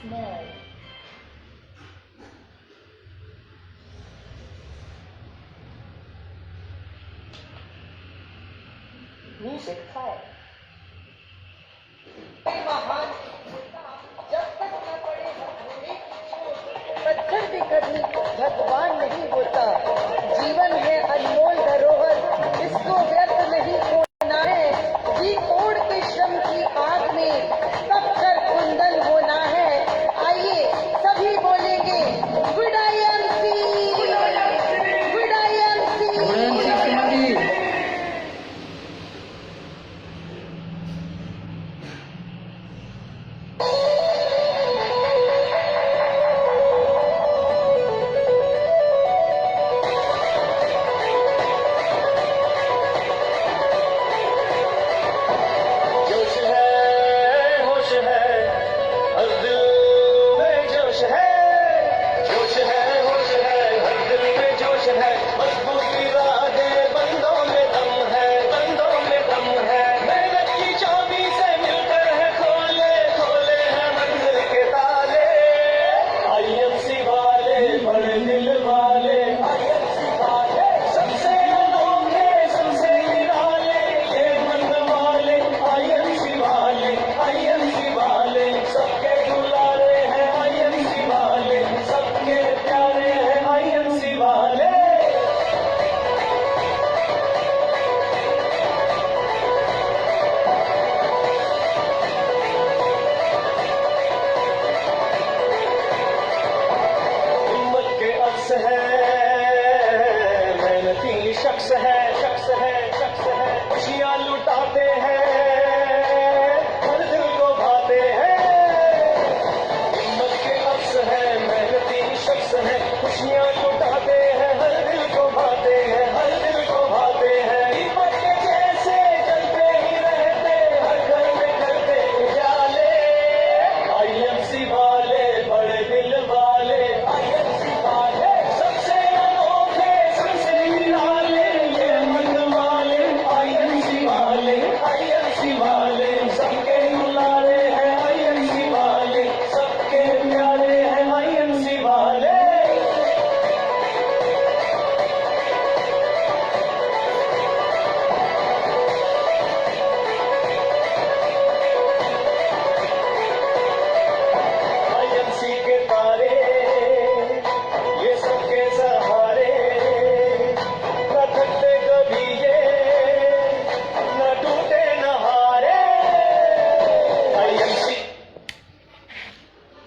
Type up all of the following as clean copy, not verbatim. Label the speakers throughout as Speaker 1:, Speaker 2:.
Speaker 1: small. Music 5. महान जब तक न पड़े भूमि की चोट, पत्थर भी कभी भगवान नहीं होता। जीवन है अनमोल धरोहर, इसको व्यर्थ नहीं खोना है। जी कोड़ के श्रम की आग में तप कर कुंदन होना है। आइए सभी बोलेंगे good IMC, good IMC।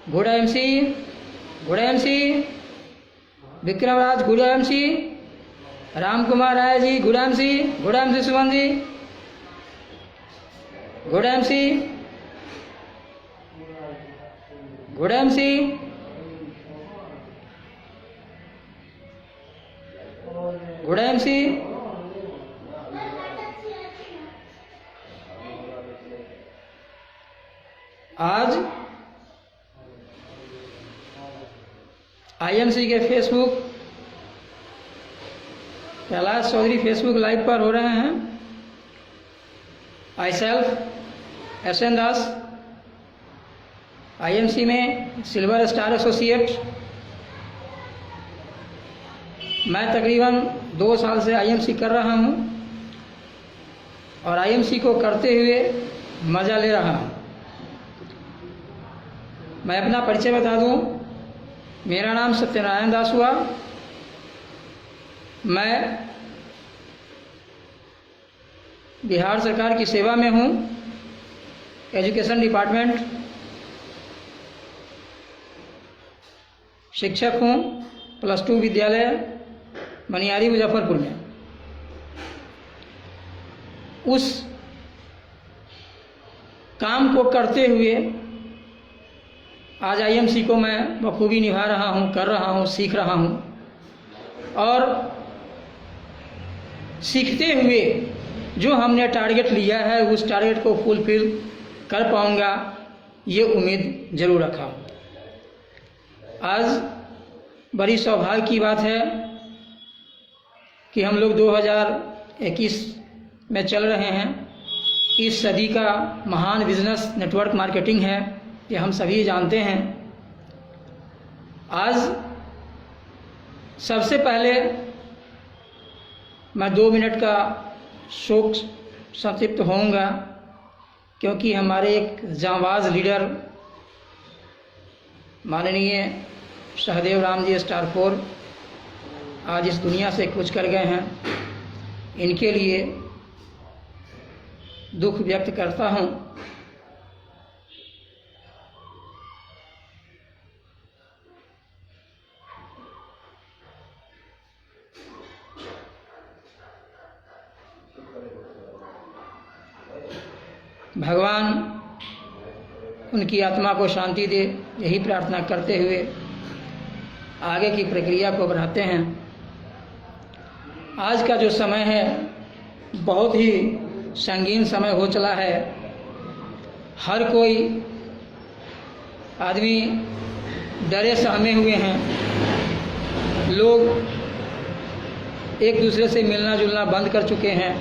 Speaker 1: Good IMC, good IMC, Vikram Raj good IMC, Ram Kumar Rai ji good IMC, good IMC Suman ji good IMC, good IMC, good IMC, आज IMC के Facebook Kailash Chaudhary Facebook live पर हो रहे हैं। I self SN Das IMC में सिल्वर स्टार एसोसिएट। मैं तकरीबन 2 साल से IMC कर रहा हूं और IMC को करते हुए मज़ा ले रहा हूं। मैं अपना परिचय बता दूं, मेरा नाम सत्यनारायण दास हुआ। मैं बिहार सरकार की सेवा में हूँ, एजुकेशन डिपार्टमेंट शिक्षक हूँ, +2 विद्यालय मनियारी मुजफ्फरपुर में। उस काम को करते हुए आज IMC को मैं बखूबी निभा रहा हूँ, कर रहा हूँ, सीख रहा हूँ और सीखते हुए जो हमने टारगेट लिया है उस टारगेट को फुलफिल कर पाऊँगा, ये उम्मीद ज़रूर रखा हूँ। आज बड़ी सौभाग्य की बात है कि हम लोग 2021 में चल रहे हैं। इस सदी का महान बिजनेस नेटवर्क मार्केटिंग है, ये हम सभी जानते हैं।
Speaker 2: आज सबसे पहले मैं 2 मिनट का शोक संतृप्त होऊंगा, क्योंकि हमारे एक जांबाज लीडर माननीय सहदेव राम जी स्टार 4 आज इस दुनिया से कूच कर गए हैं। इनके लिए दुख व्यक्त करता हूं। भगवान उनकी आत्मा को शांति दे, यही प्रार्थना करते हुए आगे की प्रक्रिया को बढ़ाते हैं। आज का जो समय है बहुत ही संगीन समय हो चला है। हर कोई आदमी डरे सहमे हुए हैं। लोग एक दूसरे से मिलना जुलना बंद कर चुके हैं।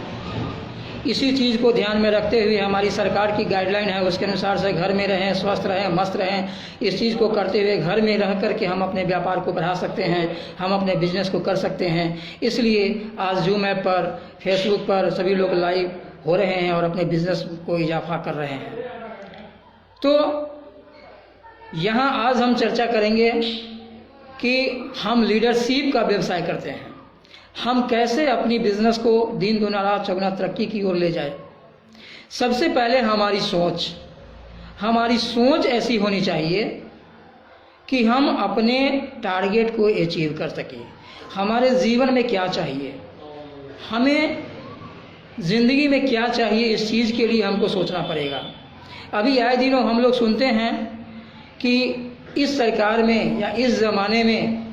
Speaker 2: इसी चीज़ को ध्यान में रखते हुए हमारी सरकार की गाइडलाइन है, उसके अनुसार से घर में रहें, स्वस्थ रहें, मस्त रहें। इस चीज़ को करते हुए घर में रह कर के हम अपने व्यापार को बढ़ा सकते हैं, हम अपने बिजनेस को कर सकते हैं। इसलिए आज जूम ऐप पर, फेसबुक पर सभी लोग लाइव हो रहे हैं और अपने बिजनेस को इजाफा कर रहे हैं। तो यहाँ आज हम चर्चा करेंगे कि हम लीडरशिप का व्यवसाय करते हैं, हम कैसे अपनी बिजनेस को दिन दुना रात चौगुना तरक्की की ओर ले जाए। सबसे पहले हमारी सोच ऐसी होनी चाहिए कि हम अपने टारगेट को अचीव कर सकें। हमारे जीवन में क्या चाहिए, हमें ज़िंदगी में क्या चाहिए, इस चीज़ के लिए हमको सोचना पड़ेगा। अभी आए दिनों हम लोग सुनते हैं कि इस सरकार में या इस ज़माने में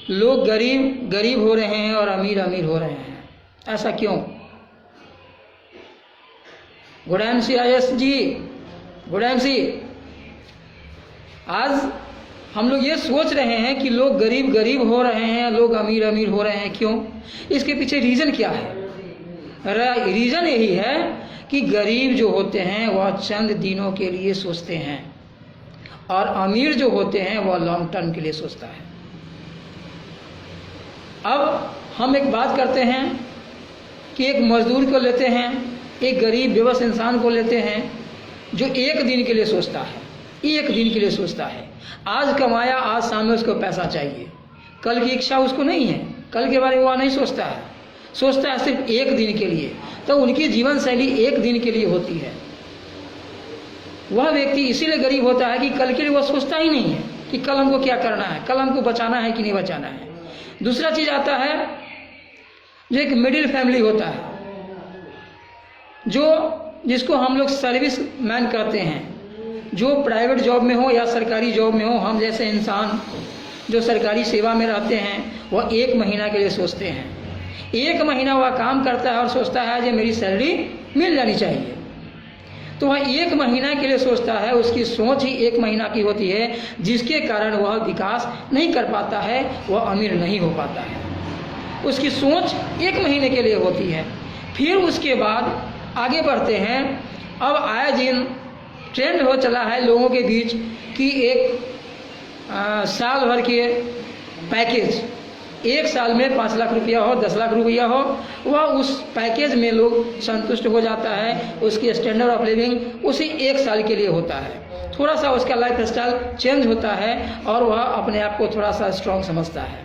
Speaker 2: लोग गरीब गरीब हो रहे हैं और अमीर अमीर हो रहे हैं। ऐसा क्यों? गुडैम सी आयस जी, गुडैम सी, आज हम लोग ये सोच रहे हैं कि लोग गरीब गरीब हो रहे हैं, लोग अमीर अमीर हो रहे हैं। क्यों? इसके पीछे रीज़न क्या है? रीज़न यही है कि गरीब जो होते हैं वह चंद दिनों के लिए सोचते हैं और अमीर जो होते हैं वह लॉन्ग टर्म के लिए सोचता है। अब हम एक बात करते हैं कि एक मजदूर को लेते हैं, एक गरीब बेबस इंसान को लेते हैं जो एक दिन के लिए सोचता है, एक दिन के लिए सोचता है। आज कमाया, आज शाम में उसको पैसा चाहिए, कल की इच्छा उसको नहीं है, कल के बारे में वह नहीं सोचता है, सोचता है सिर्फ एक दिन के लिए। तो उनकी जीवन शैली एक दिन के लिए होती है। वह व्यक्ति इसीलिए गरीब होता है कि कल के लिए वह सोचता ही नहीं है कि कल हमको क्या करना है, कल हमको बचाना है कि नहीं बचाना है। दूसरा चीज़ आता है जो एक मिडिल फैमिली होता है, जिसको हम लोग सर्विस मैन कहते हैं, जो प्राइवेट जॉब में हो या सरकारी जॉब में हो। हम जैसे इंसान जो सरकारी सेवा में रहते हैं वह 1 महीना के लिए सोचते हैं। 1 महीना वह काम करता है और सोचता है कि मेरी सैलरी मिल जानी चाहिए। तो वह 1 महीना के लिए सोचता है, उसकी सोच ही 1 महीना की होती है, जिसके कारण वह विकास नहीं कर पाता है, वह अमीर नहीं हो पाता है। उसकी सोच 1 महीने के लिए होती है। फिर उसके बाद आगे बढ़ते हैं। अब आए दिन ट्रेंड हो चला है लोगों के बीच कि एक साल भर के पैकेज, 1 साल में 5 लाख रुपया हो, 10 लाख रुपया हो, वह उस पैकेज में लोग संतुष्ट हो जाता है। उसकी स्टैंडर्ड ऑफ लिविंग उसी 1 साल के लिए होता है। थोड़ा सा उसका लाइफ स्टाइल चेंज होता है और वह अपने आप को थोड़ा सा स्ट्रॉन्ग समझता है।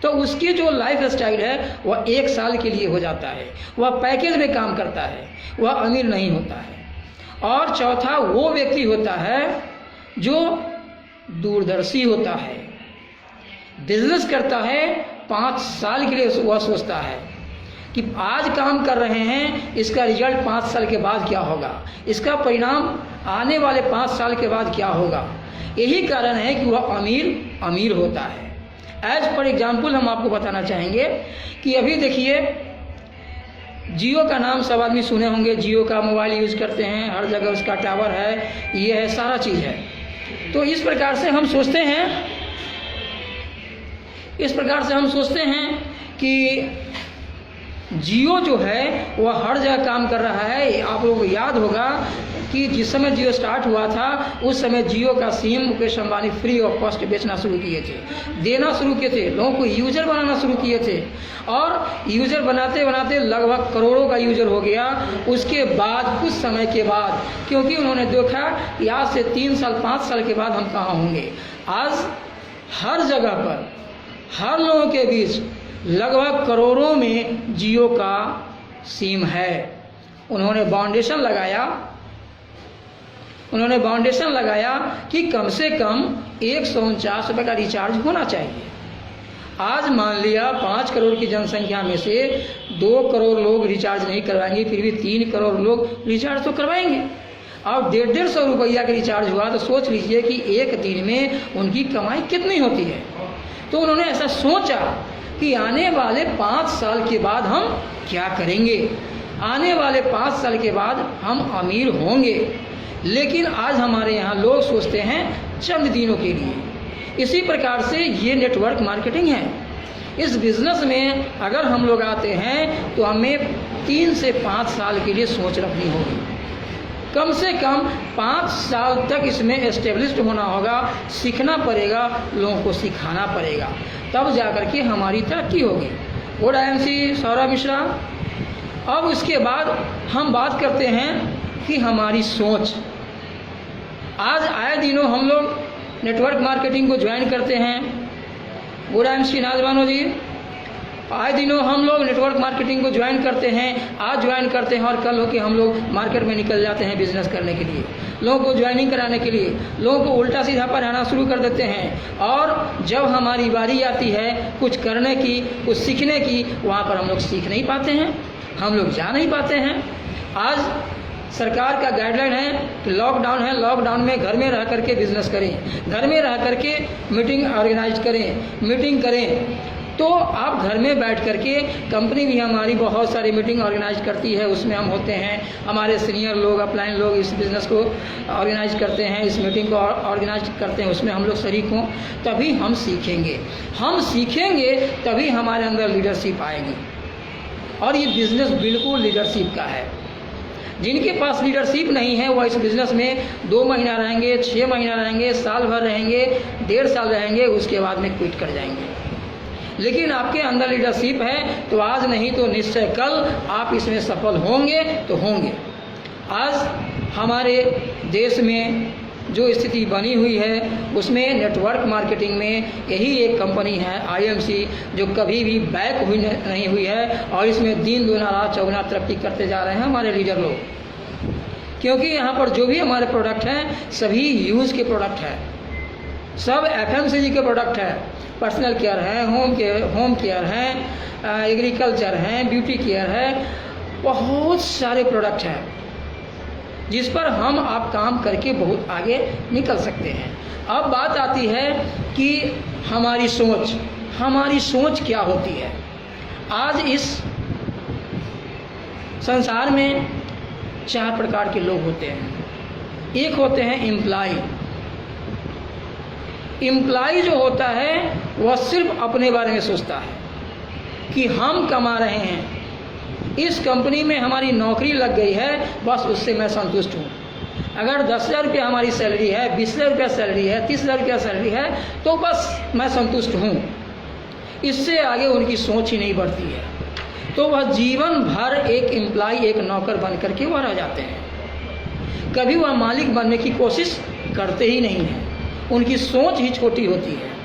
Speaker 2: तो उसकी जो लाइफ स्टाइल है वह 1 साल के लिए हो जाता है, वह पैकेज में काम करता है, वह अमीर नहीं होता है। और चौथा वो व्यक्ति होता है जो दूरदर्शी होता है, बिजनेस करता है, 5 साल के लिए वह सोचता है कि आज काम कर रहे हैं, इसका रिजल्ट 5 साल के बाद क्या होगा, इसका परिणाम आने वाले 5 साल के बाद क्या होगा। यही कारण है कि वह अमीर होता है। एज फॉर एग्जाम्पल हम आपको बताना चाहेंगे कि अभी देखिए जियो का नाम सब आदमी सुने होंगे। जियो का मोबाइल यूज़ करते हैं, हर जगह उसका टावर है, ये है, सारा चीज़ है। तो इस प्रकार से हम सोचते हैं कि जियो जो है वह हर जगह काम कर रहा है। आप लोगों को याद होगा कि जिस समय जियो स्टार्ट हुआ था उस समय जियो का SIM Mukesh Ambani free of cost बेचना शुरू किए थे, देना शुरू किए थे, लोगों को यूजर बनाना शुरू किए थे और यूजर बनाते बनाते लगभग करोड़ों का यूजर हो गया। उसके बाद कुछ समय के बाद, क्योंकि उन्होंने देखा कि आज से 3 साल 5 साल के बाद हम कहाँ होंगे, आज हर जगह पर हर लोगों के बीच लगभग करोड़ों में जियो का सिम है। उन्होंने बाउंडेशन लगाया कि कम से कम 149 रुपये का रिचार्ज होना चाहिए। आज मान लिया 5 करोड़ की जनसंख्या में से 2 करोड़ लोग रिचार्ज नहीं करवाएंगे, फिर भी 3 करोड़ लोग रिचार्ज तो करवाएंगे। अब 150 रुपया का रिचार्ज हुआ तो सोच लीजिए कि एक दिन में उनकी कमाई कितनी होती है। तो उन्होंने ऐसा सोचा कि आने वाले 5 साल के बाद हम क्या करेंगे, आने वाले 5 साल के बाद हम अमीर होंगे। लेकिन आज हमारे यहाँ लोग सोचते हैं चंद दिनों के लिए। इसी प्रकार से ये नेटवर्क मार्केटिंग है। इस बिजनेस में अगर हम लोग आते हैं तो हमें 3 से 5 साल के लिए सोच रखनी होगी। कम से कम 5 साल तक इसमें एस्टेब्लिश्ड होना होगा, सीखना पड़ेगा, लोगों को सिखाना पड़ेगा, तब जाकर के हमारी तरक्की होगी। Good IMC Saurabh Mishra. अब उसके बाद हम बात करते हैं कि हमारी सोच। आज आए दिनों हम लोग नेटवर्क मार्केटिंग को ज्वाइन करते हैं। गुड IMC नाजवानो जी। आए दिनों हम लोग नेटवर्क मार्केटिंग को ज्वाइन करते हैं, आज ज्वाइन करते हैं और कल होके हम लोग मार्केट में निकल जाते हैं बिजनेस करने के लिए, लोगों को ज्वाइनिंग कराने के लिए, लोगों को उल्टा सीधा पढ़ाना शुरू कर देते हैं। और जब हमारी बारी आती है कुछ करने की, कुछ सीखने की, वहाँ पर हम लोग सीख नहीं पाते हैं, हम लोग जा नहीं पाते हैं। आज सरकार का गाइडलाइन है कि लॉकडाउन है, लॉकडाउन में घर में रह करके बिजनेस करें, घर में रह करके मीटिंग ऑर्गेनाइज करें, मीटिंग करें। तो आप घर में बैठ करके, कंपनी भी हमारी बहुत सारी मीटिंग ऑर्गेनाइज करती है, उसमें हम होते हैं, हमारे सीनियर लोग, अपलाइन लोग इस बिज़नेस को ऑर्गेनाइज करते हैं, इस मीटिंग को ऑर्गेनाइज करते हैं, उसमें हम लोग शरीक हों, तभी हम सीखेंगे। हम सीखेंगे तभी हमारे अंदर लीडरशिप आएगी। और ये बिज़नेस बिल्कुल लीडरशिप का है। जिनके पास लीडरशिप नहीं है वह इस बिज़नेस में 2 महीना रहेंगे, 6 महीना रहेंगे, साल भर रहेंगे, 1.5 साल रहेंगे, उसके बाद में क्विट कर जाएंगे। लेकिन आपके अंदर लीडरशिप है तो आज नहीं तो निश्चय कल आप इसमें सफल होंगे तो होंगे। आज हमारे देश में जो स्थिति बनी हुई है उसमें नेटवर्क मार्केटिंग में यही एक कंपनी है IMC जो कभी भी बैक हुई नहीं हुई है और इसमें दिन दुना रात चौगुना तरक्की करते जा रहे हैं हमारे लीडर लोग। क्योंकि यहाँ पर जो भी हमारे प्रोडक्ट हैं सभी यूज़ के प्रोडक्ट हैं, सब FMCG के प्रोडक्ट हैं। पर्सनल केयर है, होम केयर है, एग्रीकल्चर है, ब्यूटी केयर है, बहुत सारे प्रोडक्ट हैं जिस पर हम आप काम करके बहुत आगे निकल सकते हैं। अब बात आती है कि हमारी सोच क्या होती है। आज इस संसार में 4 प्रकार के लोग होते हैं। एक होते हैं एम्प्लॉय जो होता है वह सिर्फ अपने बारे में सोचता है कि हम कमा रहे हैं, इस कंपनी में हमारी नौकरी लग गई है, बस उससे मैं संतुष्ट हूँ। अगर 10,000 रुपया हमारी सैलरी है, 20,000 रुपया सैलरी है, 30,000 रुपया सैलरी है तो बस मैं संतुष्ट हूँ। इससे आगे उनकी सोच ही नहीं बढ़ती है। तो वह जीवन भर एक एम्प्लॉय, एक नौकर बन करके वह रह जाते हैं। कभी वह मालिक बनने की कोशिश करते ही नहीं हैं, उनकी सोच ही छोटी होती है।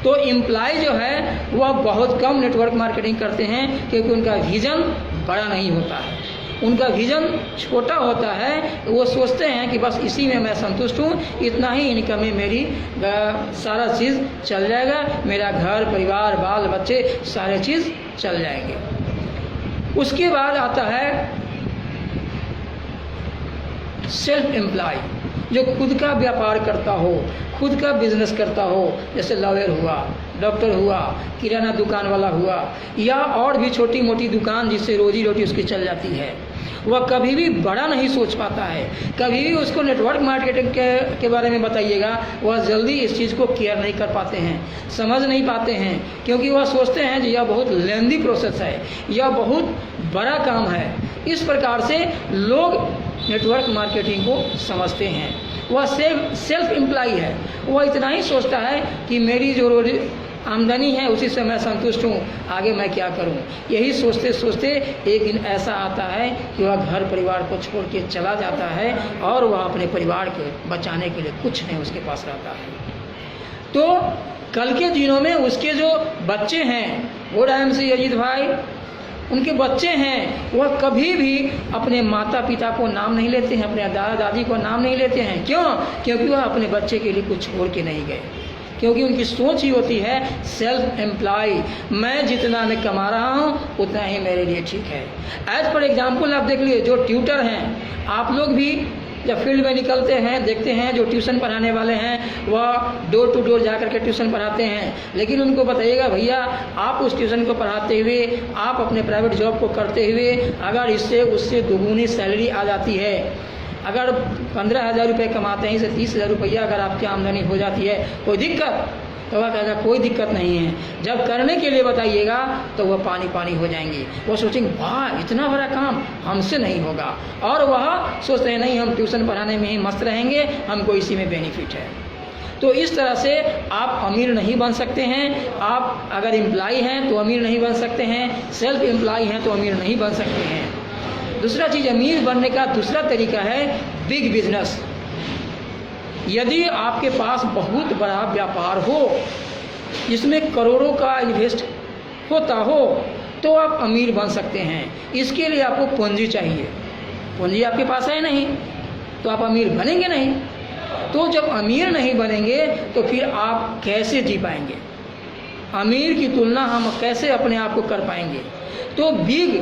Speaker 2: तो एम्प्लॉय जो है वह बहुत कम नेटवर्क मार्केटिंग करते हैं क्योंकि उनका विज़न बड़ा नहीं होता है, उनका विज़न छोटा होता है। वो सोचते हैं कि बस इसी में मैं संतुष्ट हूँ, इतना ही इनकम में मेरी सारा चीज़ चल जाएगा, मेरा घर परिवार बाल बच्चे सारे चीज़ चल जाएंगे। उसके बाद आता है सेल्फ एम्प्लॉय जो खुद का व्यापार करता हो, खुद का बिजनेस करता हो, जैसे लॉयर हुआ, डॉक्टर हुआ, किराना दुकान वाला हुआ, या और भी छोटी मोटी दुकान जिससे रोजी रोटी उसकी चल जाती है, वह कभी भी बड़ा नहीं सोच पाता है। कभी भी उसको नेटवर्क मार्केटिंग के बारे में बताइएगा, वह जल्दी इस चीज़ को केयर नहीं कर पाते हैं, समझ नहीं पाते हैं, क्योंकि वह सोचते हैं कि यह बहुत लेंदी प्रोसेस है, यह बहुत बड़ा काम है। इस प्रकार से लोग नेटवर्क मार्केटिंग को समझते हैं। वह सेल्फ एम्प्लॉय है, वह इतना ही सोचता है कि मेरी जो रोजी आमदनी है उसी से मैं संतुष्ट हूँ, आगे मैं क्या करूँ। यही सोचते सोचते एक दिन ऐसा आता है कि वह घर परिवार को छोड़ के चला जाता है और वह अपने परिवार के बचाने के लिए कुछ नहीं उसके पास रहता है। तो कल के दिनों में उसके जो बच्चे हैं, वो MC अजीत भाई, उनके बच्चे हैं, वह कभी भी अपने माता पिता को नाम नहीं लेते हैं, अपने दादा दादी को नाम नहीं लेते हैं। क्यों? क्योंकि वह अपने बच्चे के लिए कुछ छोड़ के नहीं गए, क्योंकि उनकी सोच ही होती है सेल्फ एम्प्लॉय, मैं जितना मैं कमा रहा हूँ उतना ही मेरे लिए ठीक है। एज फॉर एग्जाम्पल आप देख लीजिए, जो ट्यूटर हैं, आप लोग भी जब फील्ड में निकलते हैं देखते हैं जो ट्यूशन पढ़ाने वाले हैं वह डोर टू डोर जा कर के ट्यूशन पढ़ाते हैं, लेकिन उनको बताइएगा भैया आप उस ट्यूशन को पढ़ाते हुए, आप अपने प्राइवेट जॉब को करते हुए अगर इससे उससे दोगुनी सैलरी आ जाती है, अगर 15,000 रुपये कमाते हैं, इसे 30,000 रुपया अगर आपकी आमदनी हो जाती है, कोई दिक्कत? तो वह कहेगा कोई दिक्कत नहीं है। जब करने के लिए बताइएगा तो वह पानी पानी हो जाएंगे, वो सोचेंगे वाह इतना बड़ा काम हमसे नहीं होगा, और वह सोचते हैं नहीं हम ट्यूशन पढ़ाने में ही मस्त रहेंगे, हमको इसी में बेनिफिट है। तो इस तरह से आप अमीर नहीं बन सकते हैं। आप अगर एम्प्लॉय हैं तो अमीर नहीं बन सकते हैं, सेल्फ एम्प्लॉय हैं तो अमीर नहीं बन सकते हैं। दूसरा चीज़, अमीर बनने का दूसरा तरीका है बिग बिजनेस। यदि आपके पास बहुत बड़ा व्यापार हो जिसमें करोड़ों का इन्वेस्ट होता हो तो आप अमीर बन सकते हैं। इसके लिए आपको पूंजी चाहिए, पूंजी आपके पास है नहीं तो आप अमीर बनेंगे नहीं। तो जब अमीर नहीं बनेंगे तो फिर आप कैसे जी पाएंगे? अमीर की तुलना हम कैसे अपने आप को कर पाएंगे? तो बिग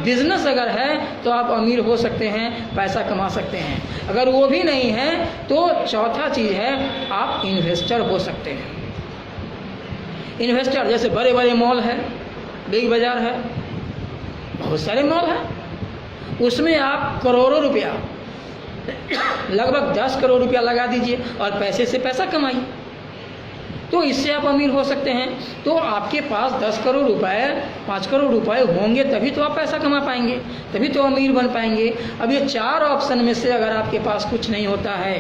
Speaker 2: बिजनेस अगर है तो आप अमीर हो सकते हैं, पैसा कमा सकते हैं। अगर वो भी नहीं है तो चौथा चीज़ है आप इन्वेस्टर हो सकते हैं। इन्वेस्टर जैसे बड़े बड़े मॉल है, बिग बाज़ार है, बहुत सारे मॉल हैं, उसमें आप करोड़ों रुपया, लगभग 10 करोड़ रुपया लगा दीजिए और पैसे से पैसा कमाइए, तो इससे आप अमीर हो सकते हैं। तो आपके पास 10 करोड़ रुपए, 5 करोड़ रुपए होंगे तभी तो आप पैसा कमा पाएंगे, तभी तो अमीर बन पाएंगे। अब ये 4 ऑप्शन में से अगर आपके पास कुछ नहीं होता है,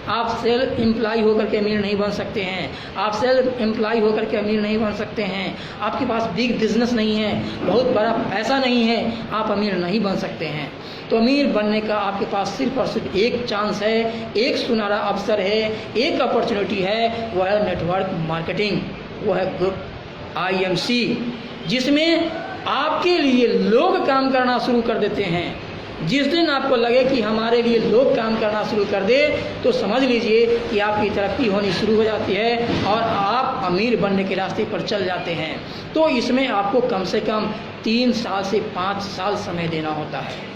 Speaker 2: आप सेल्फ एम्प्लॉय होकर के अमीर नहीं बन सकते हैं, आप सेल्फ एम्प्लॉय होकर के अमीर नहीं बन सकते हैं, आपके पास बिग बिजनेस नहीं है, बहुत बड़ा पैसा नहीं है, आप अमीर नहीं बन सकते हैं। तो अमीर बनने का आपके पास सिर्फ और सिर्फ एक चांस है, एक सुनहरा अवसर है, एक अपॉर्चुनिटी है, वह है नेटवर्क मार्केटिंग, वह है ग्रुप IMC, जिसमें आपके लिए लोग काम करना शुरू कर देते हैं। जिस दिन आपको लगे कि हमारे लिए लोग काम करना शुरू कर दे तो समझ लीजिए कि आपकी तरक्की होनी शुरू हो जाती है और आप अमीर बनने के रास्ते पर चल जाते हैं। तो इसमें आपको कम से कम 3 साल से 5 साल समय देना होता है,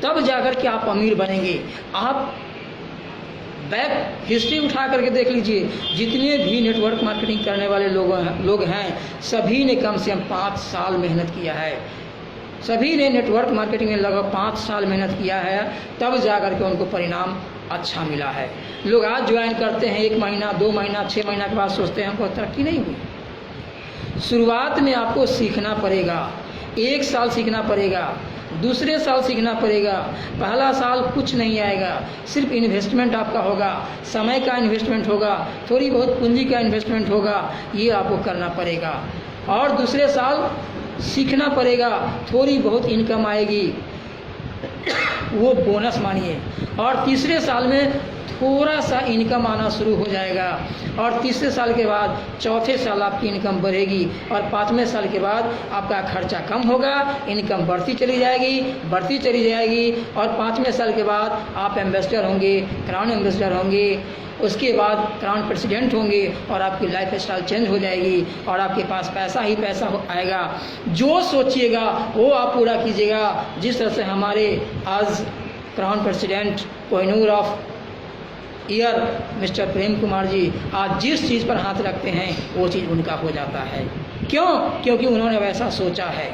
Speaker 2: तब जाकर के आप अमीर बनेंगे। आप बैक हिस्ट्री उठा करके देख लीजिए, जितने भी नेटवर्क मार्केटिंग करने वाले लोग हैं सभी ने कम से कम 5 साल मेहनत किया है, सभी ने नेटवर्क मार्केटिंग में लगभग 5 साल मेहनत किया है, तब जाकर के उनको परिणाम अच्छा मिला है। लोग आज ज्वाइन करते हैं 1 महीना 2 महीना 6 महीना के बाद सोचते हैं हमको तरक्की नहीं हुई। शुरुआत में आपको सीखना पड़ेगा, 1 साल सीखना पड़ेगा, दूसरे साल सीखना पड़ेगा, पहला साल कुछ नहीं आएगा, सिर्फ इन्वेस्टमेंट आपका होगा, समय का इन्वेस्टमेंट होगा, थोड़ी बहुत पूंजी का इन्वेस्टमेंट होगा, ये आपको करना पड़ेगा। और दूसरे साल सीखना पड़ेगा, थोड़ी बहुत इनकम आएगी, वो बोनस मानिए। और तीसरे साल में थोड़ा सा इनकम आना शुरू हो जाएगा, और तीसरे साल के बाद चौथे साल आपकी इनकम बढ़ेगी, और 5वें साल के बाद आपका खर्चा कम होगा, इनकम बढ़ती चली जाएगी, और 5वें साल के बाद आप एम्बेसडर होंगे, क्राउन एम्बेसडर होंगे, उसके बाद क्राउन प्रेसिडेंट होंगे, और आपकी लाइफ स्टाइल चेंज हो जाएगी, और आपके पास पैसा ही पैसा आएगा। जो सोचिएगा वो आप पूरा कीजिएगा। जिस तरह से हमारे आज crown president Kohinoor of year mister Prem Kumar ji आज जिस चीज़ पर हाथ रखते हैं वो चीज़ उनका हो जाता है। क्यों? क्योंकि उन्होंने वैसा सोचा है।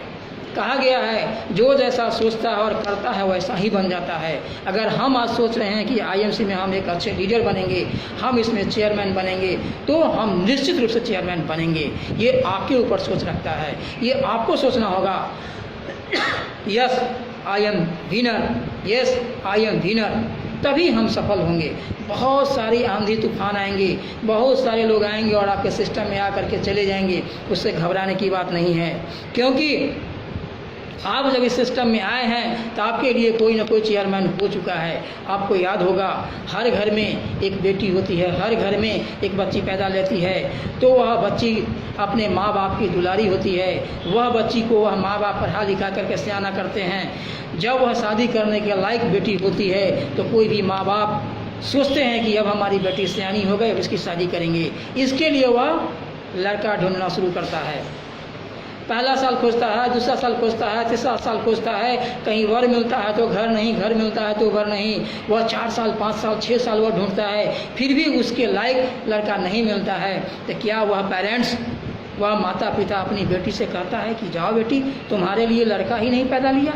Speaker 2: कहा गया है जो जैसा सोचता है और करता है वैसा ही बन जाता है। अगर हम आज सोच रहे हैं कि आईएमसी में हम एक अच्छे लीडर बनेंगे, हम इसमें चेयरमैन बनेंगे, तो हम निश्चित रूप से चेयरमैन बनेंगे। ये आपके ऊपर सोच रखता है, ये आपको सोचना होगा। Yes I am winner, yes I am winner, तभी हम सफल होंगे। बहुत सारी आंधी तूफान आएंगे, बहुत सारे लोग आएंगे और आपके सिस्टम में आकर के चले जाएंगे, उससे घबराने की बात नहीं है। क्योंकि आप जब इस सिस्टम में आए हैं तो आपके लिए कोई ना कोई चेयरमैन हो चुका है। आपको याद होगा हर घर में एक बेटी होती है, हर घर में एक बच्ची पैदा लेती है, तो वह बच्ची अपने माँ बाप की दुलारी होती है। वह बच्ची को वह माँ बाप पढ़ा लिखा करके सयाना करते हैं। जब वह शादी करने के लायक बेटी होती है तो कोई भी माँ बाप सोचते हैं कि अब हमारी बेटी सयानी हो गई, अब इसकी शादी करेंगे। इसके लिए वह लड़का ढूंढना शुरू करता है। पहला साल खोजता है, दूसरा साल खोजता है, तीसरा साल खोजता है, कहीं वर मिलता है तो घर नहीं, घर मिलता है तो वर नहीं। वह 4 साल 5 साल 6 साल वह ढूंढता है, फिर भी उसके लायक लड़का नहीं मिलता है। तो क्या वह पेरेंट्स, वह माता पिता अपनी बेटी से कहता है कि जाओ बेटी तुम्हारे लिए लड़का ही नहीं पैदा लिया?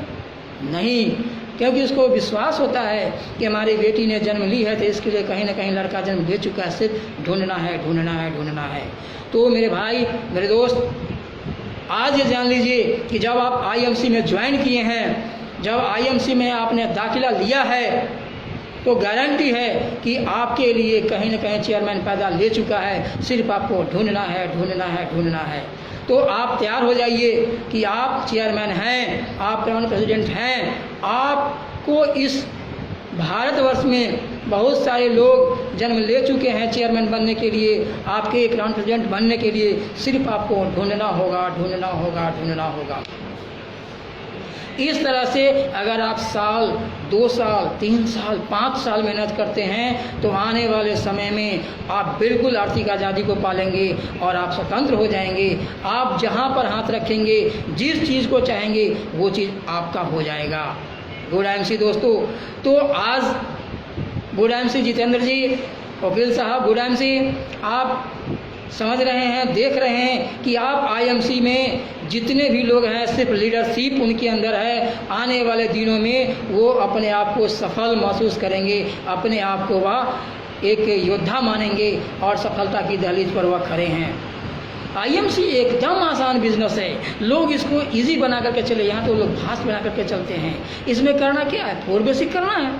Speaker 2: नहीं, क्योंकि उसको विश्वास होता है कि हमारी बेटी ने जन्म ली है तो इसके लिए कहीं ना कहीं लड़का जन्म ले चुका है, सिर्फ ढूंढना है, ढूंढना है, ढूंढना है। तो मेरे भाई, मेरे दोस्त, आज ये जान लीजिए कि जब आप आईएमसी में ज्वाइन किए हैं, जब आईएमसी में आपने दाखिला लिया है, तो गारंटी है कि आपके लिए कहीं ना कहीं चेयरमैन पैदा ले चुका है। सिर्फ आपको ढूंढना है, ढूंढना है, ढूंढना है। तो आप तैयार हो जाइए कि आप चेयरमैन हैं, आप टाउन प्रेसिडेंट हैं। आपको इस भारतवर्ष में बहुत सारे लोग जन्म ले चुके हैं चेयरमैन बनने के लिए, आपके टाउन प्रेसिडेंट बनने के लिए सिर्फ आपको ढूंढना होगा, ढूंढना होगा, ढूंढना होगा। इस तरह से अगर आप साल 2 साल 3 साल 5 साल मेहनत करते हैं तो आने वाले समय में आप बिल्कुल आर्थिक आज़ादी को पालेंगे और आप स्वतंत्र हो जाएंगे। आप जहां पर हाथ रखेंगे, जिस चीज़ को चाहेंगे वो चीज़ आपका हो जाएगा। गुड आईएमसी दोस्तों, तो आज गुड आईएमसी जितेंद्र जी, वकील साहब, गुड आईएमसी, आप समझ रहे हैं, देख रहे हैं कि आप आईएमसी में जितने भी लोग हैं सिर्फ लीडरशिप उनके अंदर है। आने वाले दिनों में वो अपने आप को सफल महसूस करेंगे, अपने आप को वह एक योद्धा मानेंगे और सफलता की दहलीज पर वह खड़े हैं। आईएमसी एकदम आसान बिजनेस है, लोग इसको इजी बना करके चले, यहाँ तो लोग फास्ट बना करके चलते हैं। इसमें करना क्या है? 4 बेसिक करना है,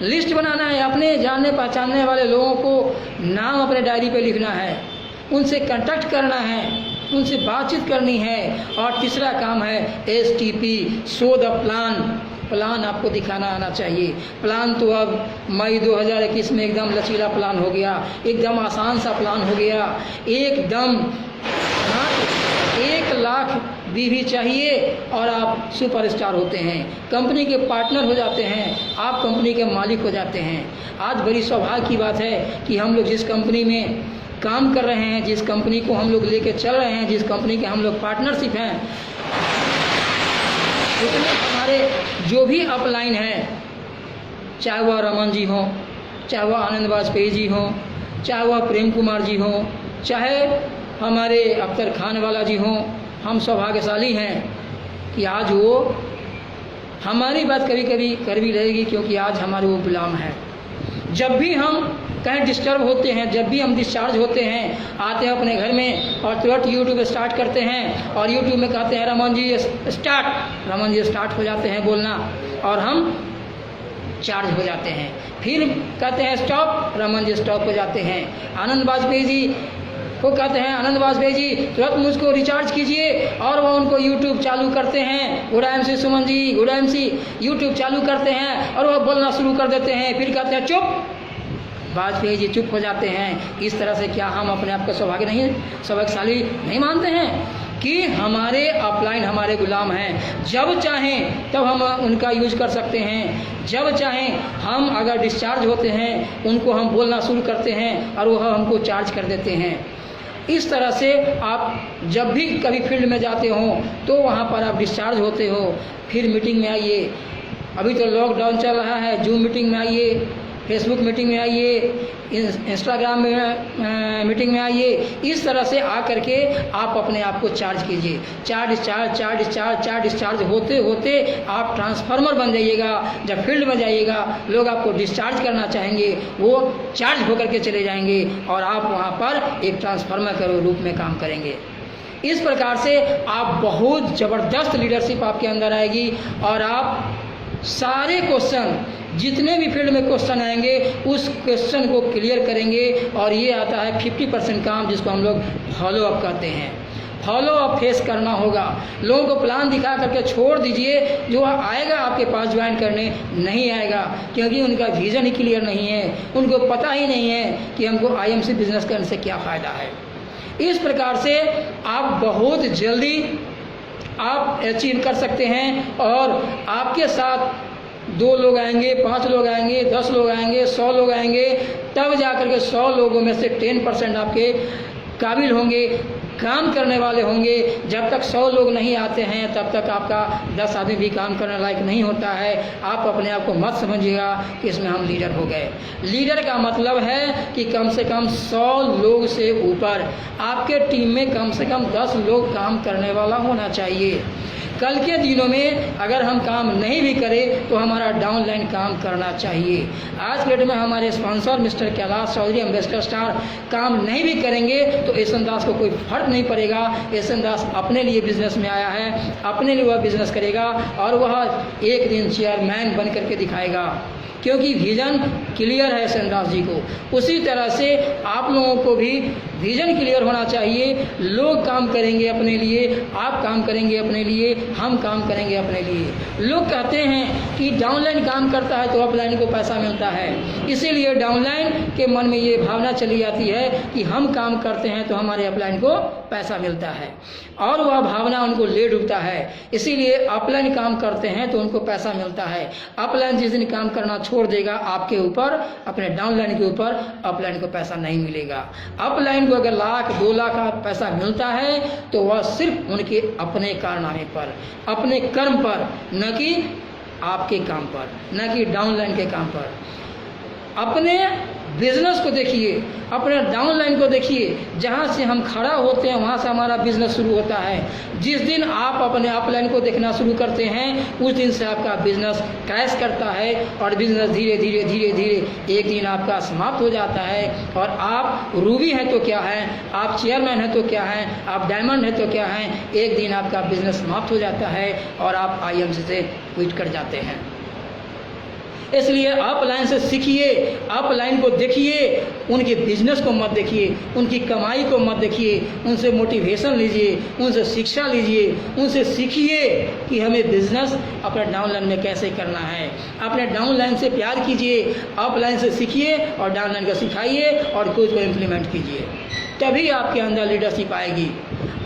Speaker 2: लिस्ट बनाना है, अपने जानने पहचानने वाले लोगों को नाम अपने डायरी पे लिखना है, उनसे कांटेक्ट करना है, उनसे बातचीत करनी है। और तीसरा काम है STP, शो द प्लान आपको दिखाना आना चाहिए। प्लान तो अब मई 2021 में एकदम लचीला प्लान हो गया, एकदम आसान सा प्लान हो गया, एकदम 1 लाख बीवी चाहिए और आप सुपरस्टार होते हैं, कंपनी के पार्टनर हो जाते हैं, आप कंपनी के मालिक हो जाते हैं। आज बड़ी सौभाग्य की बात है कि हम लोग जिस कंपनी में काम कर रहे हैं, जिस कंपनी को हम लोग लेके चल रहे हैं, जिस कंपनी के हम लोग पार्टनरशिप हैं, उसमें हमारे जो भी अपलाइन हैं, चाहे वह रमन जी हों, चाहे वह आनंद वाजपेयी जी हों, चाहे वह प्रेम कुमार जी हों, चाहे हमारे अख्तर खान वाला जी हों, हम सौभाग्यशाली हैं कि आज वो हमारी बात कभी कभी कर भी रहेगी, क्योंकि आज हमारे वो गुलाम हैं। जब भी हम कहीं डिस्टर्ब होते हैं, जब भी हम डिस्चार्ज होते हैं, आते हैं अपने घर में और तुरंत यूट्यूब स्टार्ट करते हैं और यूट्यूब में कहते हैं रमन जी स्टार्ट, रमन जी स्टार्ट हो जाते हैं बोलना और हम चार्ज हो जाते हैं। फिर कहते हैं स्टॉप, रमन जी स्टॉप हो जाते हैं। आनंद वाजपेयी जी को कहते हैं आनंद वाजपेयी जी तुरंत मुझको रिचार्ज कीजिए और वह उनको यूट्यूब चालू करते हैं। गुड आईएमसी सुमन जी, गुड आईएमसी, यूट्यूब चालू करते हैं और वह बोलना शुरू कर देते हैं। फिर कहते हैं चुप, वाजपेयी जी चुप हो जाते हैं। इस तरह से क्या हम अपने आप को सौभाग्यशाली नहीं मानते हैं कि हमारे अपलाइन हमारे गुलाम हैं? जब चाहें तब हम उनका यूज कर सकते हैं, जब चाहें हम अगर डिस्चार्ज होते हैं उनको हम बोलना शुरू करते हैं और वह हमको चार्ज कर देते हैं। इस तरह से आप जब भी कभी फील्ड में जाते हो तो वहाँ पर आप डिस्चार्ज होते हो, फिर मीटिंग में आइए। अभी तो लॉकडाउन चल रहा है, जूम मीटिंग में आइए, फेसबुक मीटिंग में आइए, इंस्टाग्राम में मीटिंग में आइए। इस तरह से आकर के आप अपने आप को चार्ज कीजिए। चार्ज डिस्चार्ज होते होते आप ट्रांसफार्मर बन जाइएगा। जब फील्ड में जाइएगा, लोग आपको डिस्चार्ज करना चाहेंगे, वो चार्ज होकर के चले जाएंगे और आप वहाँ पर एक ट्रांसफार्मर के रूप में काम करेंगे। इस प्रकार से आप बहुत ज़बरदस्त लीडरशिप आपके अंदर आएगी और आप सारे क्वेश्चन, जितने भी फील्ड में क्वेश्चन आएंगे, उस क्वेश्चन को क्लियर करेंगे। और ये आता है 50% काम, जिसको हम लोग फॉलो अप कहते हैं। फॉलो अप फेस करना होगा। लोगों को प्लान दिखा करके छोड़ दीजिए, जो आएगा आपके पास ज्वाइन करने नहीं आएगा, क्योंकि उनका विजन ही क्लियर नहीं है, उनको पता ही नहीं है कि हमको IMC बिजनेस करने से क्या फ़ायदा है। इस प्रकार से आप बहुत जल्दी आप अचीव कर सकते हैं। और आपके साथ 2 लोग आएंगे, 5 लोग आएंगे, 10 लोग आएंगे, 100 लोग आएंगे, तब जाकर के 100 लोगों में से 10% आपके काबिल होंगे, काम करने वाले होंगे। जब तक 100 लोग नहीं आते हैं, तब तक आपका 10 आदमी भी काम करने लायक नहीं होता है। आप अपने आप को मत समझिएगा कि इसमें हम लीडर हो गए। लीडर का मतलब है कि कम से कम 100 लोग से ऊपर आपके टीम में कम से कम 10 लोग काम करने वाला होना चाहिए। कल के दिनों में अगर हम काम नहीं भी करें तो हमारा डाउनलाइन काम करना चाहिए। आज के डेट में हमारे sponsor Mr Kailash Chaudhary, ambassador star काम नहीं भी करेंगे तो एसएन दास को कोई फर्क नहीं पड़ेगा। एसएन दास अपने लिए बिजनेस में आया है, अपने लिए वह बिजनेस करेगा और वह एक दिन चेयरमैन बन करके दिखाएगा, क्योंकि विजन क्लियर है एसएन दास जी को। उसी तरह से आप लोगों को भी विजन क्लियर होना चाहिए। लोग काम करेंगे अपने लिए, आप काम करेंगे अपने लिए, हम काम करेंगे अपने लिए। लोग कहते हैं कि डाउनलाइन काम करता है तो अपलाइन को पैसा मिलता है, इसीलिए डाउनलाइन के मन में ये भावना चली जाती है कि हम काम करते हैं तो हमारे अपलाइन को पैसा मिलता है, और वह भावना उनको ले डूबता है। इसीलिए अपलाइन काम करते हैं तो उनको पैसा मिलता है। अपलाइन जिस दिन काम करना छोड़ देगा आपके ऊपर, अपने डाउनलाइन के ऊपर, अपलाइन को पैसा नहीं मिलेगा। अपलाइन को अगर 1 लाख 2 लाख का पैसा मिलता है तो वह सिर्फ उनके अपने कारनामे पर, अपने कर्म पर, न कि आपके काम पर, न कि डाउनलाइन के काम पर। अपने बिजनेस को देखिए, अपने डाउनलाइन को देखिए। जहाँ से हम खड़ा होते हैं वहाँ से हमारा बिजनेस शुरू होता है। जिस दिन आप अपने अपलाइन को देखना शुरू करते हैं, उस दिन से आपका बिजनेस क्रैश करता है और बिजनेस धीरे धीरे धीरे धीरे एक दिन आपका समाप्त हो जाता है। और आप रूबी हैं तो क्या है, आप चेयरमैन हैं तो क्या है, आप डायमंड हैं तो क्या है, एक दिन आपका बिजनेस समाप्त हो जाता है और आप IMC से क्विट कर जाते हैं। इसलिए अपलाइन से सीखिए, अपलाइन को देखिए, उनके बिजनेस को मत देखिए, उनकी कमाई को मत देखिए, उनसे मोटिवेशन लीजिए, उनसे शिक्षा लीजिए, उनसे सीखिए कि हमें बिजनेस अपने डाउनलाइन में कैसे करना है। अपने डाउनलाइन से प्यार कीजिए, अपलाइन से सीखिए और डाउनलाइन को सिखाइए और खुद को इम्प्लीमेंट कीजिए, तभी आपके अंदर लीडरशिप आएगी।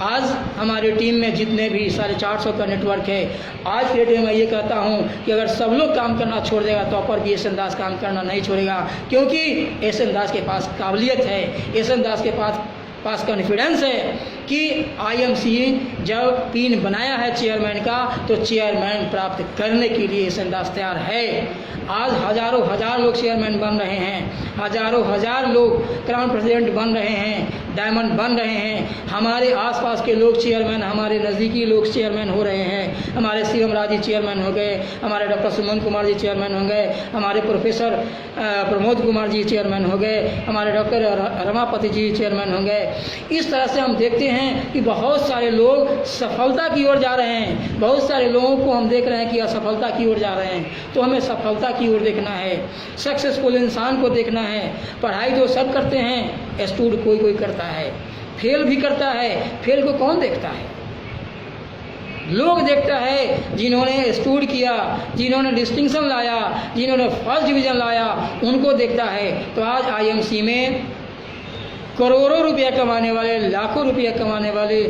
Speaker 2: आज हमारी टीम में जितने भी 450 का नेटवर्क है, आज के डेट में मैं ये कहता हूँ कि अगर सब लोग काम करना छोड़ देगा तो पर भी एसएन दास काम करना नहीं छोड़ेगा, क्योंकि एसएन दास के पास काबिलियत है, एसएन दास के पास कॉन्फिडेंस है कि IMC जब पिन बनाया है चेयरमैन का तो चेयरमैन प्राप्त करने के लिए एसएन दास तैयार है। आज हजारों हजार लोग चेयरमैन बन रहे हैं, हजारों हजार लोग क्राउन प्रेसिडेंट बन रहे हैं, डायमंड बन रहे हैं। हमारे आसपास के लोग चेयरमैन, हमारे नज़दीकी लोग चेयरमैन हो रहे हैं। हमारे शिवम राज जी चेयरमैन हो गए, हमारे डॉक्टर सुमन कुमार जी चेयरमैन हो गए, हमारे प्रोफेसर प्रमोद कुमार जी चेयरमैन हो गए, हमारे डॉक्टर रमापति जी चेयरमैन हो गए। इस तरह से हम देखते हैं कि बहुत सारे लोग सफलता की ओर जा रहे हैं, बहुत सारे लोगों को हम देख रहे हैं कि असफलता की ओर जा रहे हैं। तो हमें सफलता की ओर देखना है, सक्सेसफुल इंसान को देखना है। पढ़ाई तो सब करते हैं, स्टूड कोई कोई करता है, फेल भी करता है। फेल को कौन देखता है? लोग देखता है जिन्होंने स्टूड किया, जिन्होंने डिस्टिंक्शन लाया, जिन्होंने फर्स्ट डिवीज़न लाया, उनको देखता है। तो आज IMC में करोड़ों रुपया कमाने वाले, लाखों रुपया कमाने वाले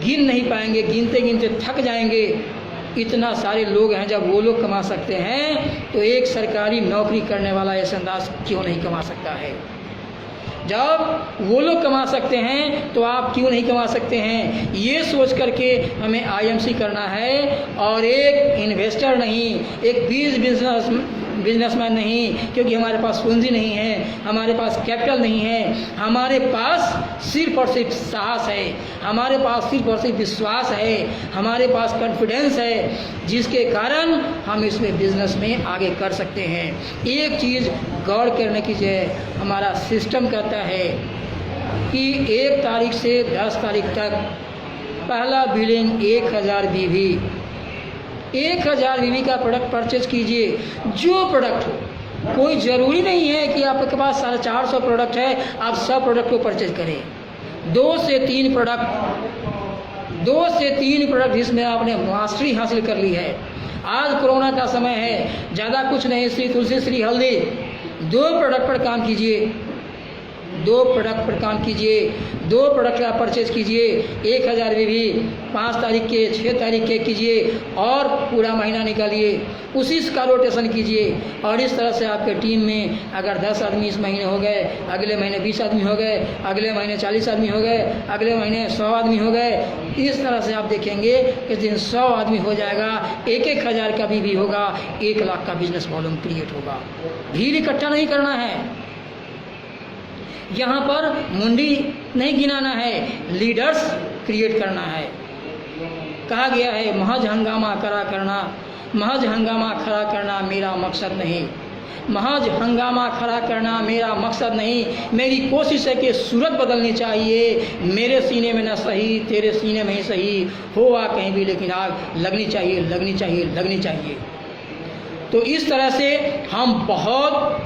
Speaker 2: गिन नहीं पाएंगे, गिनते गिनते थक जाएंगे। इतना सारे लोग हैं, जब वो लोग कमा सकते हैं तो एक सरकारी नौकरी करने वाला एसएन दास क्यों नहीं कमा सकता है? जब वो लोग कमा सकते हैं तो आप क्यों नहीं कमा सकते हैं? ये सोच करके हमें IMC करना है और एक इन्वेस्टर नहीं, एक बिजनेसमैन नहीं, क्योंकि हमारे पास पूंजी नहीं है, हमारे पास कैपिटल नहीं है, हमारे पास सिर्फ और सिर्फ साहस है, हमारे पास सिर्फ और सिर्फ विश्वास है, हमारे पास कॉन्फिडेंस है, जिसके कारण हम इसमें बिजनेस में आगे कर सकते हैं। एक चीज़ गौर करने की है, हमारा सिस्टम कहता है कि 1 तारीख से 10 तारीख तक पहला बिलिंग 1000 बीवी, 1000 बीवी का प्रोडक्ट परचेज कीजिए, जो प्रोडक्ट हो। कोई ज़रूरी नहीं है कि आपके पास 450 प्रोडक्ट है आप सब प्रोडक्ट को परचेज करें। 2 से 3 प्रोडक्ट जिसमें आपने मास्टरी हासिल कर ली है। आज कोरोना का समय है, ज़्यादा कुछ नहीं, श्री तुलसी श्री हल्दी 2 प्रोडक्ट पर काम कीजिए, 2 प्रोडक्ट पर काम कीजिए, 2 प्रोडक्ट का परचेज कीजिए। 1000 भी 5 तारीख के 6 तारीख के कीजिए और पूरा महीना निकालिए, उसी का रोटेशन कीजिए। और इस तरह से आपके टीम में अगर 10 आदमी इस महीने हो गए, अगले महीने 20 आदमी हो गए, अगले महीने 40 आदमी हो गए, अगले महीने 100 आदमी हो गए, इस तरह से आप देखेंगे कि दिन 100 आदमी हो जाएगा, 1-1000 का भी होगा, 1 लाख का बिजनेस वॉल्यूम क्रिएट होगा। भीड़ इकट्ठा नहीं करना है, यहाँ पर मुंडी नहीं गिनाना है, लीडर्स क्रिएट करना है। कहा गया है महज हंगामा खड़ा करना मेरा मकसद नहीं, महज हंगामा खड़ा करना मेरा मकसद नहीं। मेरी कोशिश है कि सूरत बदलनी चाहिए, मेरे सीने में न सही तेरे सीने में ही सही, हुआ कहीं भी लेकिन आग लगनी चाहिए। तो इस तरह से हम बहुत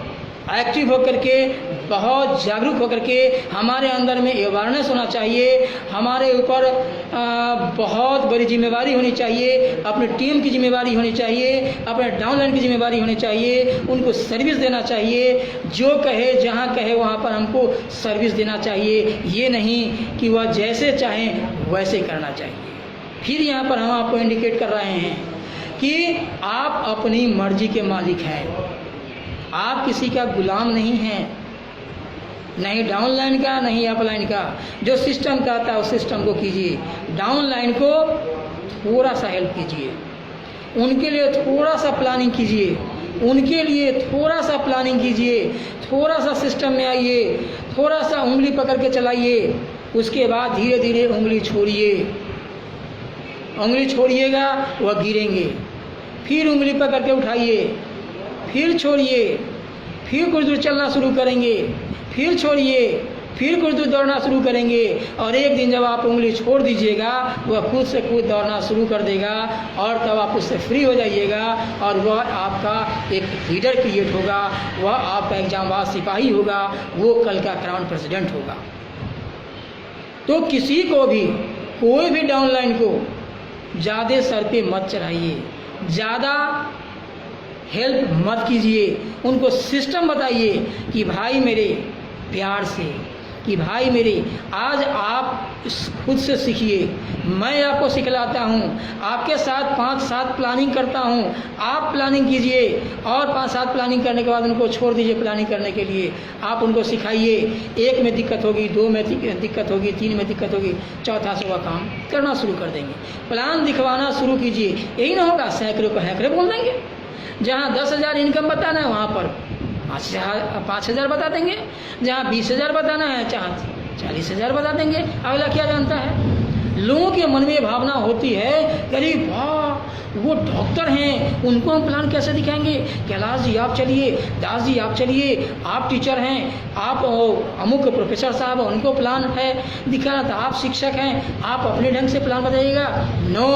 Speaker 2: एक्टिव होकर के, बहुत जागरूक होकर के, हमारे अंदर में अवेयरनेस होना चाहिए, हमारे ऊपर बहुत बड़ी जिम्मेवारी होनी चाहिए, अपनी टीम की जिम्मेवारी होनी चाहिए, अपने डाउनलाइन की जिम्मेवारी होनी चाहिए, उनको सर्विस देना चाहिए, जो कहे जहाँ कहे वहाँ पर हमको सर्विस देना चाहिए, ये नहीं कि वह जैसे चाहें वैसे करना चाहिए। फिर यहाँ पर हम आपको इंडिकेट कर रहे हैं कि आप अपनी मर्जी के मालिक हैं, आप किसी का गुलाम नहीं हैं, नहीं डाउनलाइन का नहीं अपलाइन का। जो सिस्टम कहता है उस सिस्टम को कीजिए, डाउनलाइन को थोड़ा सा हेल्प कीजिए, उनके लिए थोड़ा सा प्लानिंग कीजिए, थोड़ा सा सिस्टम में आइए, थोड़ा सा उंगली पकड़ के चलाइए, उसके बाद धीरे धीरे उंगली छोड़िएगा, वह गिरेंगे, फिर उंगली पकड़ के उठाइए, फिर छोड़िए, फिर कुछ दूर चलना शुरू करेंगे, फिर छोड़िए, फिर कुछ दूर दौड़ना शुरू करेंगे, और एक दिन जब आप उंगली छोड़ दीजिएगा वह खुद से खुद दौड़ना शुरू कर देगा, और तब आप उससे फ्री हो जाइएगा, और वह आपका एक लीडर क्रिएट होगा, वह आपका एग्जामबाज सिपाही होगा, वो कल का क्राउन प्रेसिडेंट होगा। तो किसी को भी, कोई भी डाउनलाइन को ज़्यादा सर पे मत चढ़ाइए, ज़्यादा हेल्प मत कीजिए, उनको सिस्टम बताइए कि भाई मेरे प्यार से, कि भाई मेरे आज आप खुद से सीखिए, मैं आपको सिखलाता हूँ, आपके साथ 5-7 प्लानिंग करता हूँ, आप प्लानिंग कीजिए, और 5-7 प्लानिंग करने के बाद उनको छोड़ दीजिए प्लानिंग करने के लिए, आप उनको सिखाइए। 1 में दिक्कत होगी, 2 में दिक्कत होगी, 3 में दिक्कत होगी, चौथा से वह काम करना शुरू कर देंगे। प्लान दिखवाना शुरू कीजिए, यही ना होगा सैकड़ों को हैकरे बोल देंगे। जहाँ 10,000 इनकम बताना है वहाँ पर 5,000 बता देंगे, जहाँ 20,000 बताना है जहाँ 40,000 बता देंगे। अगला क्या जानता है? लोगों के मन में भावना होती है कि अरे वाह वो डॉक्टर हैं, उनको हम प्लान कैसे दिखाएंगे? कैलाश जी आप चलिए, दास जी आप चलिए, आप टीचर हैं, आप अमुक प्रोफेसर साहब उनको प्लान है दिखाना, तो आप शिक्षक हैं, आप अपने ढंग से प्लान बताइएगा। नो,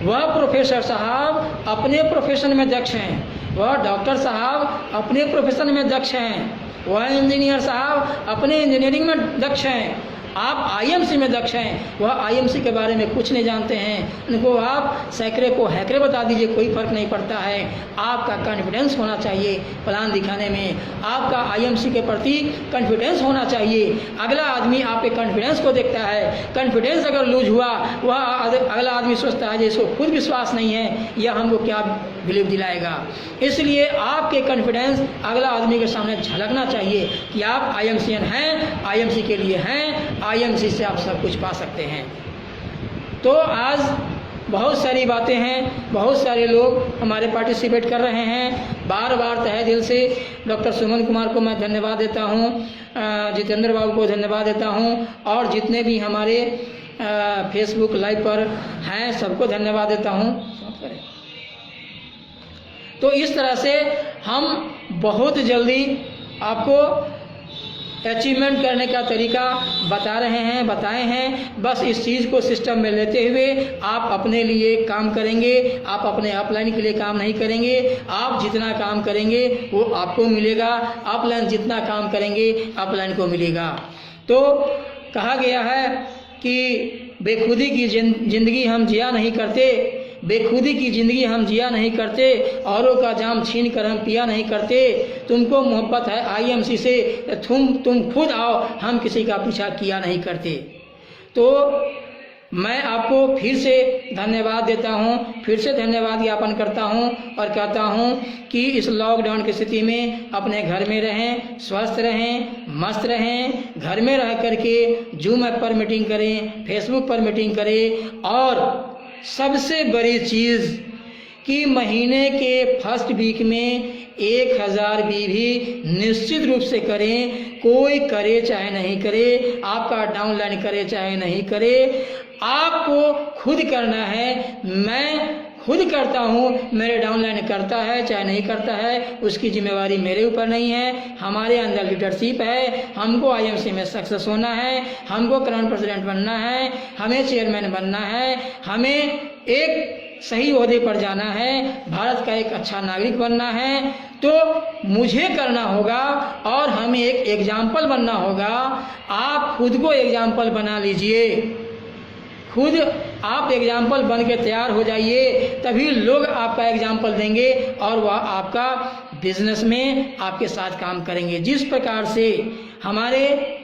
Speaker 2: वह प्रोफेसर साहब अपने प्रोफेशन में दक्ष हैं, वह डॉक्टर साहब अपने प्रोफेशन में दक्ष हैं, वह इंजीनियर साहब अपने इंजीनियरिंग में दक्ष हैं, आप आईएमसी में दक्ष हैं, वह आईएमसी के बारे में कुछ नहीं जानते हैं, उनको आप सैकड़े को हैकरे बता दीजिए, कोई फ़र्क नहीं पड़ता है। आपका कॉन्फिडेंस होना चाहिए प्लान दिखाने में, आपका आईएमसी के प्रति कॉन्फिडेंस होना चाहिए। अगला आदमी आपके कॉन्फिडेंस को देखता है, कॉन्फिडेंस अगर लूज हुआ वह अगला आदमी सोचता है जिसको खुद विश्वास नहीं है यह हमको क्या बिलीव दिलाएगा। इसलिए आपके कॉन्फिडेंस अगला आदमी के सामने झलकना चाहिए कि आप आईएमसीएन हैं, आईएमसी के लिए हैं, आईएमसी से आप सब कुछ पा सकते हैं। तो आज बहुत सारी बातें हैं, बहुत सारे लोग हमारे पार्टिसिपेट कर रहे हैं। बार बार तहे दिल से डॉक्टर सुमन कुमार को मैं धन्यवाद देता हूँ, जितेंद्र बाबू को धन्यवाद देता हूँ, और जितने भी हमारे फेसबुक लाइव पर हैं सबको धन्यवाद देता हूँ। तो इस तरह से हम बहुत जल्दी आपको अचीवमेंट करने का तरीका बताए हैं। बस इस चीज़ को सिस्टम में लेते हुए आप अपने लिए काम करेंगे, आप अपने अपलाइन के लिए काम नहीं करेंगे। आप जितना काम करेंगे वो आपको मिलेगा, अपलाइन जितना काम करेंगे अपलाइन को मिलेगा। तो कहा गया है कि बेखुदी की जिंदगी हम जिया नहीं करते, बेखुदी की ज़िंदगी हम जिया नहीं करते, औरों का जाम छीन कर हम पिया नहीं करते। तुमको मोहब्बत है आईएमसी से, तुम खुद आओ, हम किसी का पीछा किया नहीं करते। तो मैं आपको फिर से धन्यवाद देता हूँ, फिर से धन्यवाद ज्ञापन करता हूँ और कहता हूँ कि इस लॉकडाउन की स्थिति में अपने घर में रहें, स्वस्थ रहें, मस्त रहें। घर में रह करके जूम ऐप पर मीटिंग करें, फेसबुक पर मीटिंग करें, और सबसे बड़ी चीज़ कि महीने के फर्स्ट वीक में 1000 भी निश्चित रूप से करें। कोई करे चाहे नहीं करे, आपका डाउनलाइन करे चाहे नहीं करे, आपको खुद करना है। मैं खुद करता हूँ, मेरे डाउनलाइन करता है चाहे नहीं करता है, उसकी जिम्मेवारी मेरे ऊपर नहीं है। हमारे अंदर लीडरशिप है, हमको आईएमसी में सक्सेस होना है, हमको करंट प्रेसिडेंट बनना है, हमें चेयरमैन बनना है, हमें एक सही ओहदे पर जाना है, भारत का एक अच्छा नागरिक बनना है। तो मुझे करना होगा और हमें एक एग्जाम्पल बनना होगा। आप खुद को एग्जाम्पल बना लीजिए, खुद आप एग्जाम्पल बन के तैयार हो जाइए, तभी लोग आपका एग्जाम्पल देंगे और वह आपका बिजनेस में आपके साथ काम करेंगे। जिस प्रकार से हमारे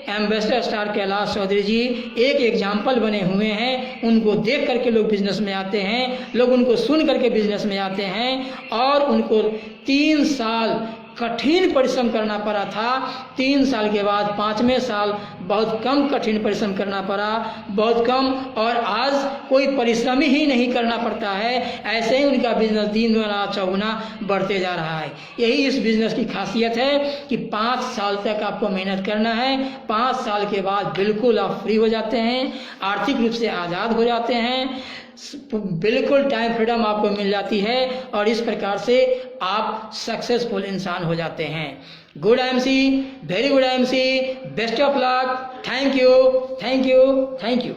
Speaker 2: एम्बेसडर स्टार कैलाश चौधरी जी एक एग्जाम्पल बने हुए हैं, उनको देख करके लोग बिजनेस में आते हैं, लोग उनको सुन करके बिजनेस में आते हैं, और उनको 3 साल कठिन परिश्रम करना पड़ा था। 3 साल के बाद 5वें साल बहुत कम कठिन परिश्रम करना पड़ा, बहुत कम, और आज कोई परिश्रम ही नहीं करना पड़ता है। ऐसे ही उनका बिजनेस दिन गुना चौगुना बढ़ते जा रहा है। यही इस बिजनेस की खासियत है कि 5 साल तक आपको मेहनत करना है। 5 साल के बाद बिल्कुल आप फ्री हो जाते हैं, आर्थिक रूप से आज़ाद हो जाते हैं, बिल्कुल टाइम फ्रीडम आपको मिल जाती है, और इस प्रकार से आप सक्सेसफुल इंसान हो जाते हैं। Good IMC, very good IMC, best of luck, thank you, thank you, thank you.